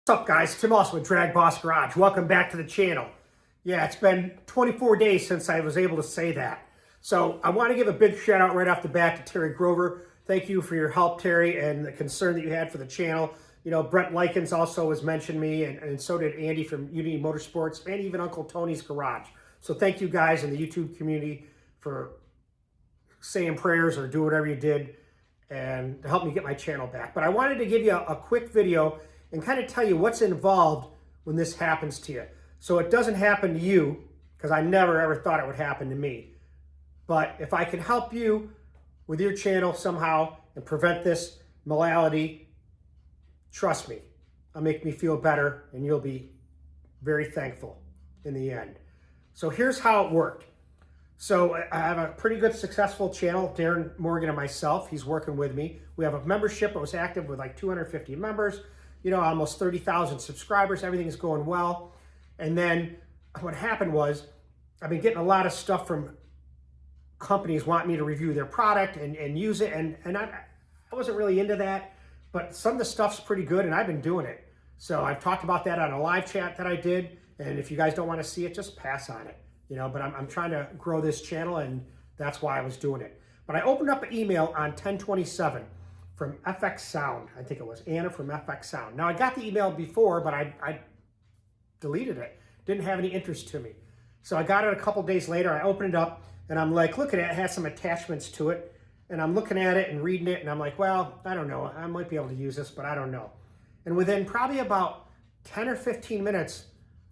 What's up, guys? Tim also with Dragboss Garage. Welcome back to the channel. Yeah, it's been 24 days since I was able to say that. So I want to give a big shout out right off the bat to Terry Grover. Thank you for your help, Terry, and the concern that you had for the channel. You know, Brent Likens also has mentioned me, and so did Andy from Unity Motorsports, and even Uncle Tony's Garage. So thank you guys in the YouTube community for saying prayers or do whatever you did and to help me get my channel back. But I wanted to give you a quick video and kind of tell you what's involved when this happens to you. So it doesn't happen to you, because I never ever thought it would happen to me. But if I can help you with your channel somehow and prevent this malady, trust me, it'll make me feel better and you'll be very thankful in the end. So here's how it worked. So I have a pretty good successful channel, Darren Morgan and myself. He's working with me. We have a membership. I was active with like 250 members, you know, almost 30,000 subscribers. Everything's going well. And then what happened was I've been getting a lot of stuff from companies wanting me to review their product and use it. And I wasn't really into that, but some of the stuff's pretty good and I've been doing it. So I've talked about that on a live chat that I did. And if you guys don't want to see it, just pass on it. You know, but I'm trying to grow this channel, and that's why I was doing it. But I opened up an email on 10/27 from FX Sound. I think it was Anna from FX Sound. Now, I got the email before, but I deleted it. Didn't have any interest to me. So I got it a couple days later. I opened it up, and I'm like, look at it. It has some attachments to it. And I'm looking at it and reading it, and I'm like, well, I don't know. I might be able to use this, but I don't know. And within probably about 10 or 15 minutes,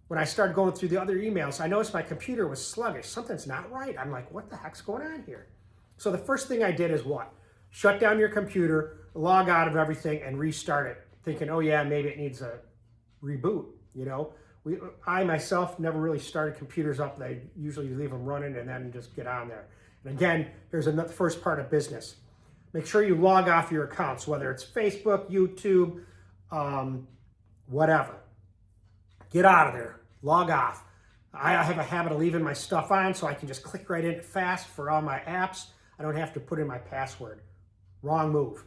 when I started going through the other emails, I noticed my computer was sluggish. Something's not right. I'm like, what the heck's going on here? So the first thing I did is what? Shut down your computer, log out of everything, and restart it, thinking, oh yeah, maybe it needs a reboot. You know, I myself never really started computers up. They usually leave them running and then just get on there. And again, here's the first part of business. Make sure you log off your accounts, whether it's Facebook, YouTube, whatever. Get out of there. Log off. I have a habit of leaving my stuff on so I can just click right in fast for all my apps. I don't have to put in my password. Wrong move.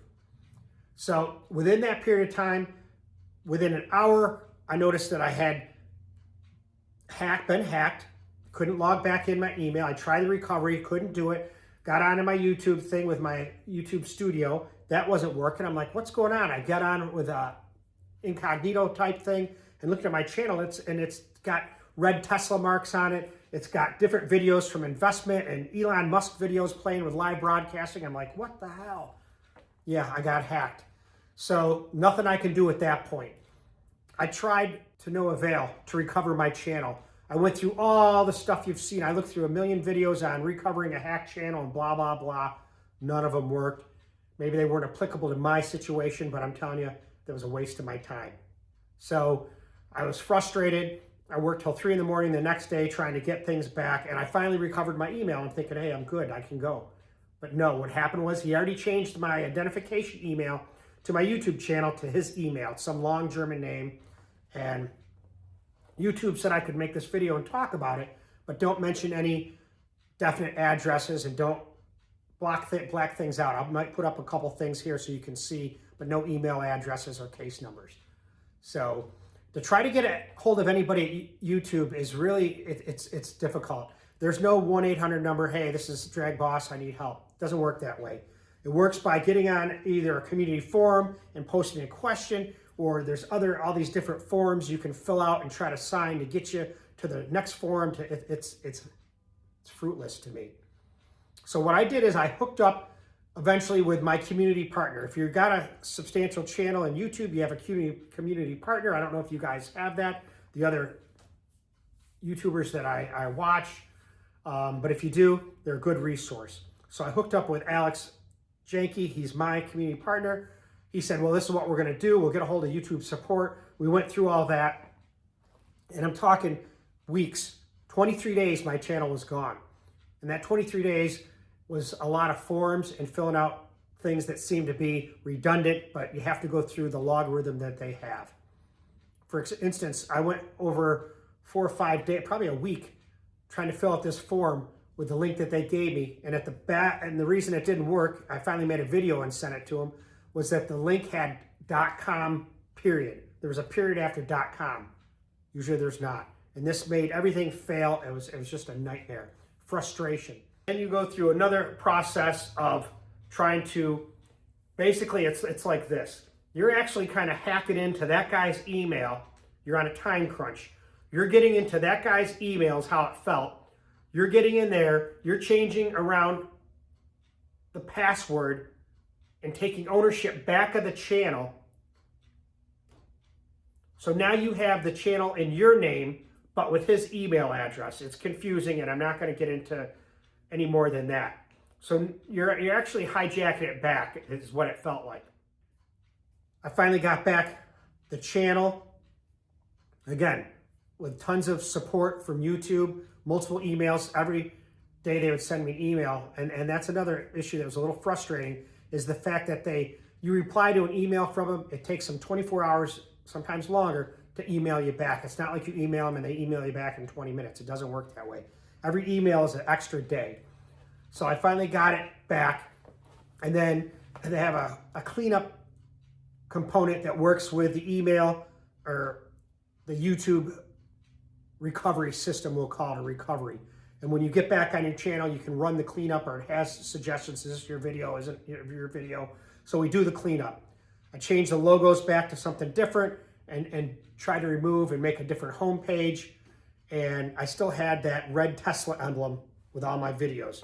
So within that period of time, within an hour, I noticed that I had been hacked. Couldn't log back in my email. I tried the recovery, couldn't do it. Got onto my YouTube thing with my YouTube studio. That wasn't working. I'm like, what's going on? I got on with a incognito type thing and looked at my channel, and it's got red Tesla marks on it. It's got different videos from investment and Elon Musk videos playing with live broadcasting. I'm like, what the hell? Yeah, I got hacked. So nothing I can do at that point. I tried to no avail to recover my channel. I went through all the stuff you've seen. I looked through a million videos on recovering a hacked channel and blah, blah, blah. None of them worked. Maybe they weren't applicable to my situation, but I'm telling you, that was a waste of my time. So I was frustrated. I worked till 3 in the morning the next day trying to get things back, and I finally recovered my email and thinking, hey, I'm good, I can go. But no, what happened was he already changed my identification email to my YouTube channel to his email, some long German name, and YouTube said I could make this video and talk about it, but don't mention any definite addresses and don't black things out. I might put up a couple things here so you can see, but no email addresses or case numbers. So to try to get a hold of anybody at YouTube is really, it's difficult. There's no 1-800 number, hey, this is Dragboss, I need help. It doesn't work that way. It works by getting on either a community forum and posting a question, or there's all these different forums you can fill out and try to sign to get you to the next forum. It's fruitless to me. So what I did is I hooked up eventually with my community partner. If you've got a substantial channel in YouTube, you have a community partner. I don't know if you guys have that, the other YouTubers that I watch, but if you do, they're a good resource. So I hooked up with Alex Janke. He's my community partner. He said, well, this is what we're going to do. We'll get a hold of YouTube support. We went through all that, and I'm talking weeks. 23 days my channel was gone. And that 23 days was a lot of forums and filling out things that seem to be redundant, but you have to go through the logarithm that they have. For instance, I went over 4 or 5 days, probably a week, trying to fill out this form with the link that they gave me. And at the back, and the reason it didn't work, I finally made a video and sent it to them, was that the link had .com period. there was a period after .com. Usually there's not. And this made everything fail. It was just a nightmare. Frustration. Then you go through another process of trying to, basically it's like this. You're actually kind of hacking into that guy's email. You're on a time crunch. You're getting into that guy's emails, how it felt. You're getting in there. You're changing around the password and taking ownership back of the channel. So now you have the channel in your name, but with his email address. It's confusing, and I'm not going to get into any more than that. So you're actually hijacking it back, is what it felt like. I finally got back the channel, again, with tons of support from YouTube, multiple emails. Every day they would send me an email, and that's another issue that was a little frustrating, is the fact that you reply to an email from them, it takes them 24 hours, sometimes longer, to email you back. It's not like you email them and they email you back in 20 minutes. It doesn't work that way. Every email is an extra day. So I finally got it back, and then they have a cleanup component that works with the email, or the YouTube recovery system, we'll call it a recovery. And when you get back on your channel, you can run the cleanup, or it has suggestions. Is this your video? Isn't your video? So we do the cleanup. I change the logos back to something different and try to remove and make a different home page. And I still had that red Tesla emblem with all my videos.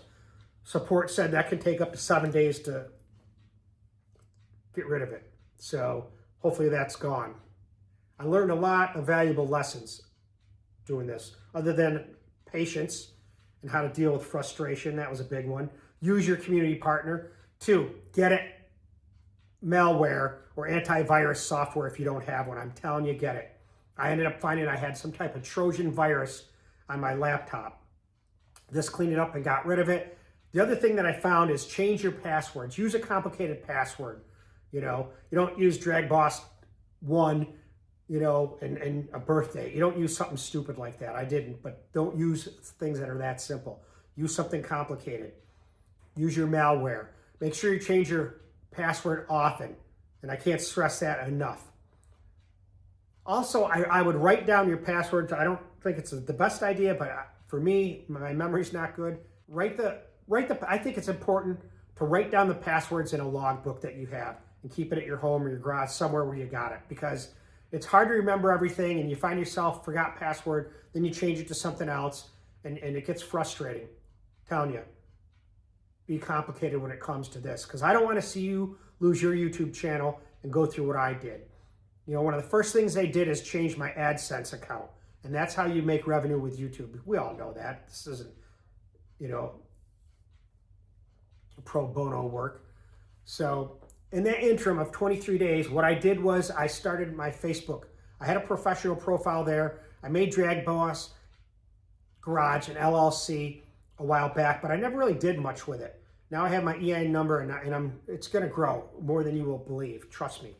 Support said that can take up to 7 days to get rid of it. So hopefully that's gone. I learned a lot of valuable lessons doing this, other than patience and how to deal with frustration. That was a big one. Use your community partner. 2, get it malware or antivirus software if you don't have one. I'm telling you, get it. I ended up finding I had some type of Trojan virus on my laptop. This cleaned it up and got rid of it. The other thing that I found is change your passwords. Use a complicated password. You don't use Dragboss 1, and a birthday. You don't use something stupid like that. I didn't, but don't use things that are that simple. Use something complicated. Use your malware. Make sure you change your password often. And I can't stress that enough. Also, I would write down your passwords. I don't think it's the best idea, but for me, my memory's not good. I think it's important to write down the passwords in a logbook that you have and keep it at your home or your garage, somewhere where you got it, because it's hard to remember everything, and you find yourself forgot password, then you change it to something else, and it gets frustrating. I'm telling you, be complicated when it comes to this, because I don't want to see you lose your YouTube channel and go through what I did. One of the first things they did is change my AdSense account, and that's how you make revenue with YouTube. We all know that. This isn't, pro bono work. So in that interim of 23 days, what I did was I started my Facebook. I had a professional profile there. I made Dragboss Garage and LLC a while back, but I never really did much with it. Now I have my EIN number, and it's going to grow more than you will believe. Trust me.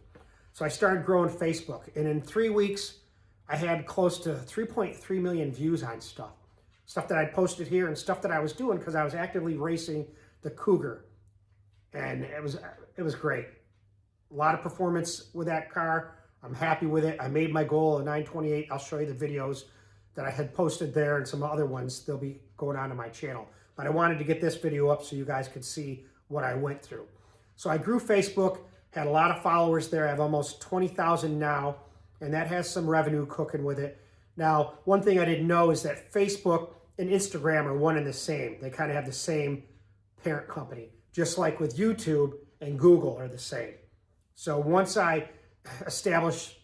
So I started growing Facebook, and in 3 weeks, I had close to 3.3 million views on stuff that I posted here, and stuff that I was doing because I was actively racing the Cougar, and it was great. A lot of performance with that car. I'm happy with it. I made my goal of 928. I'll show you the videos that I had posted there, and some other ones. They'll be going on to my channel. But I wanted to get this video up so you guys could see what I went through. So I grew Facebook, had a lot of followers there. I have almost 20,000 now, and that has some revenue cooking with it. Now, one thing I didn't know is that Facebook and Instagram are one and the same. They kind of have the same parent company, just like with YouTube and Google are the same. So once I establish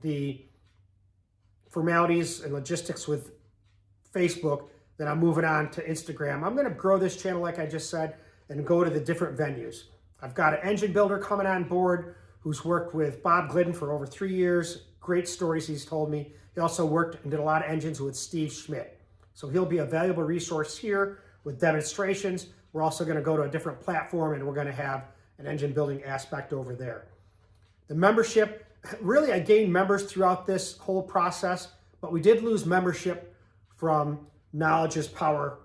the formalities and logistics with Facebook, then I'm moving on to Instagram. I'm going to grow this channel, like I just said, and go to the different venues. I've got an engine builder coming on board who's worked with Bob Glidden for over 3 years. Great stories he's told me. He also worked and did a lot of engines with Steve Schmidt. So he'll be a valuable resource here with demonstrations. We're also going to go to a different platform, and we're going to have an engine building aspect over there. The membership, really I gained members throughout this whole process, but we did lose membership from Knowledge is Power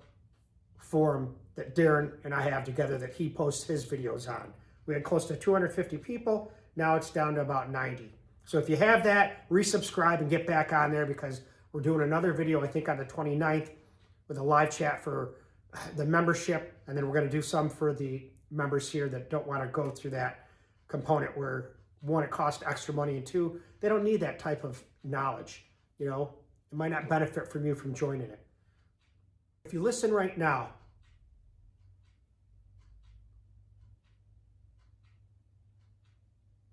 forum that Darren and I have together that he posts his videos on. We had close to 250 people. Now it's down to about 90. So if you have that, resubscribe and get back on there, because we're doing another video, I think on the 29th, with a live chat for the membership. And then we're going to do some for the members here that don't want to go through that component where, one, it costs extra money, and two, they don't need that type of knowledge. You know, it might not benefit from you from joining it. If you listen right now,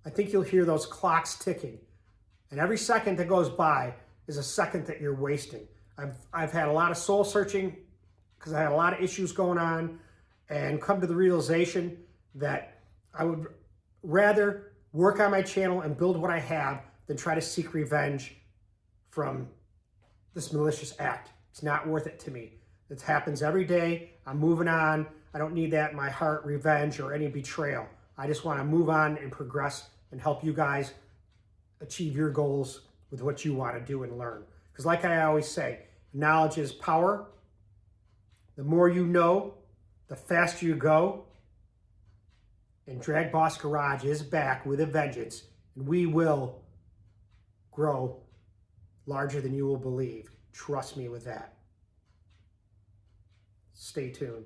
I think you'll hear those clocks ticking. And every second that goes by is a second that you're wasting. I've had a lot of soul searching because I had a lot of issues going on, and come to the realization that I would rather work on my channel and build what I have than try to seek revenge from this malicious act. It's not worth it to me. It happens every day. I'm moving on. I don't need that in my heart, revenge or any betrayal. I just want to move on and progress and help you guys achieve your goals with what you want to do and learn. Because like I always say, knowledge is power. The more you know, the faster you go. And Dragboss Garage is back with a vengeance. And we will grow larger than you will believe. Trust me with that. Stay tuned.